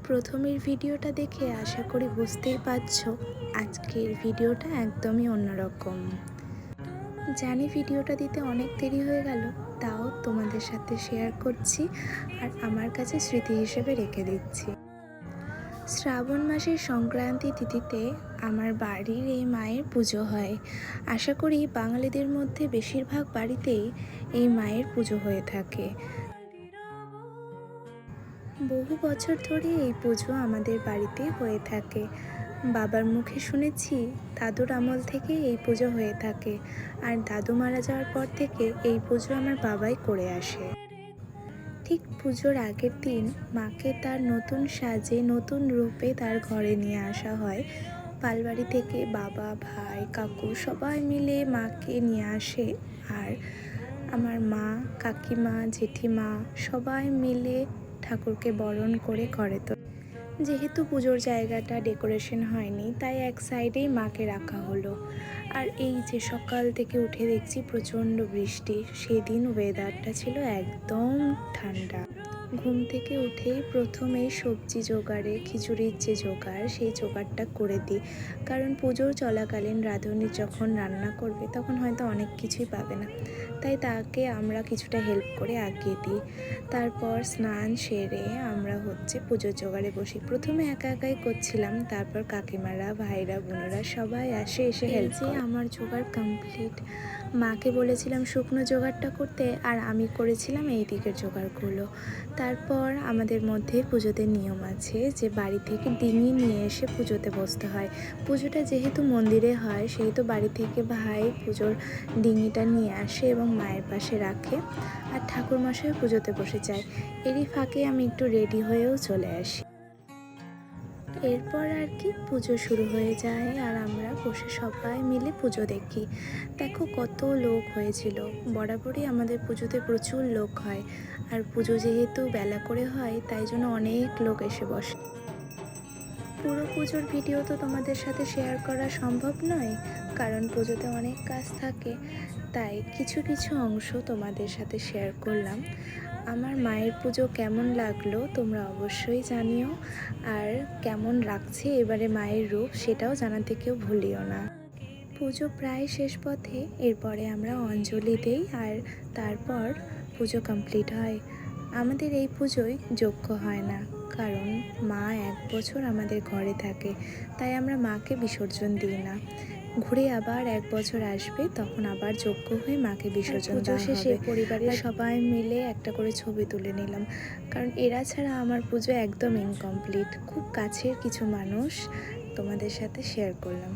প্রথমের ভিডিওটা দেখে আশা করি বুঝতেই পারছো আজকের ভিডিওটা একদমই অন্যরকম। জানি ভিডিওটা দিতে অনেক দেরি হয়ে গেল, তাও তোমাদের সাথে শেয়ার করছি আর আমার কাছে স্মৃতি হিসেবে রেখে দিচ্ছি। শ্রাবণ মাসের সংক্রান্তি তিথিতে আমার বাড়ির এই মায়ের পুজো হয়। আশা করি বাঙালিদের মধ্যে বেশিরভাগ বাড়িতেই এই মায়ের পুজো হয়ে থাকে। বহু বছর ধরে এই পুজো আমাদের বাড়িতে হয়ে থাকে। বাবার মুখে শুনেছি দাদুর আমল থেকে এই পুজো হয়ে থাকে, আর দাদু মারা যাওয়ার পর থেকে এই পুজো আমার বাবাই করে আসে। ঠিক পুজোর আগের দিন মাকে তার নতুন সাজে নতুন রূপে তার ঘরে নিয়ে আসা হয়। পালবাড়ি থেকে বাবা, ভাই, কাকু সবাই মিলে মাকে নিয়ে আসে, আর আমার মা, কাকিমা, জেঠিমা সবাই মিলে ঠাকুরকে বরণ করে ঘরে তোলে। যেহেতু পুজোর জায়গাটা ডেকোরেশন হয়নি, তাই এক সাইডেই মাকে রাখা হলো। আর এই যে সকাল থেকে উঠে দেখছি প্রচণ্ড বৃষ্টি, সেদিন ওয়েদারটা ছিল একদম ঠান্ডা। ঘুম থেকে উঠেই প্রথমেই সবজি জোগাড়ে, খিচুড়ির যে জোগাড় সেই জোগাড়টা করে দিই, কারণ পুজোর চলাকালীন রাঁধুনি যখন রান্না করবে তখন হয়তো অনেক কিছুই পাবে না, তাই তাকে আমরা কিছুটা হেল্প করে আগিয়ে দিই। তারপর স্নান সেরে আমরা পুজোর জোগাড়ে বসি। প্রথমে একা একাই করছিলাম, তারপর কাকিমারা, ভাইরা, বোনেরা সবাই এসে হেল্প করে। আমার জোগাড় কমপ্লিট। মাকে বলেছিলাম শুকনো জোগাড়টা করতে, আর আমি করেছিলাম এই দিকের জোগাড়গুলো। তারপর আমাদের মধ্যে পুজোতে নিয়ম আছে যে বাড়ি থেকে ডিঙি নিয়ে এসে পুজোতে বসতে হয়। পুজোটা যেহেতু মন্দিরে হয়, সেহেতু বাড়ি থেকে ভাই পুজোর ডিঙিটা নিয়ে আসে এবং মায়ের পাশে রাখে, আর ঠাকুরমশাই পুজোতে বসে যায়। এরই ফাঁকে আমি একটু রেডি হয়েও চলে আসি। এরপর আর কি পুজো শুরু হয়ে যায়, আর আমরা বসে সবাই মিলে পুজো দেখি। দেখো কত লোক হয়েছিল। বরাবরই আমাদের পুজোতে প্রচুর লোক হয়, আর পুজো যেহেতু বেলা করে হয় তাই জন্য অনেক লোক এসে বসে। পুরো পুজোর ভিডিও তো তোমাদের সাথে শেয়ার করা সম্ভব নয়, কারণ পুজোতে অনেক কাজ থাকে, তাই কিছু কিছু অংশ তোমাদের সাথে শেয়ার করলাম। আমার মায়ের পুজো কেমন লাগলো তোমরা অবশ্যই জানিও, আর কেমন লাগছে এবারে মায়ের রূপ সেটাও জানাতে কেউ ভুলিও না। পুজো প্রায় শেষ পথে, এরপরে আমরা অঞ্জলি দেই, আর তারপর পুজো কমপ্লিট হয়। আমাদের এই পুজোয় যজ্ঞ হয় না, কারণ মা 1 বছর আমাদের ঘরে থাকে, তাই আমরা মাকে বিসর্জন দিই না। ঘুরে আবার 1 বছর আসবে, তখন আবার যজ্ঞ হয়ে মাকে বিসর্জন দেওয়া হবে। শেষে পরিবারের সবাই মিলে একটা করে ছবি তুলে নিলাম, কারণ এরা ছাড়া আমার পুজো একদম ইনকমপ্লিট। খুব কাছের কিছু মানুষ তোমাদের সাথে শেয়ার করলাম।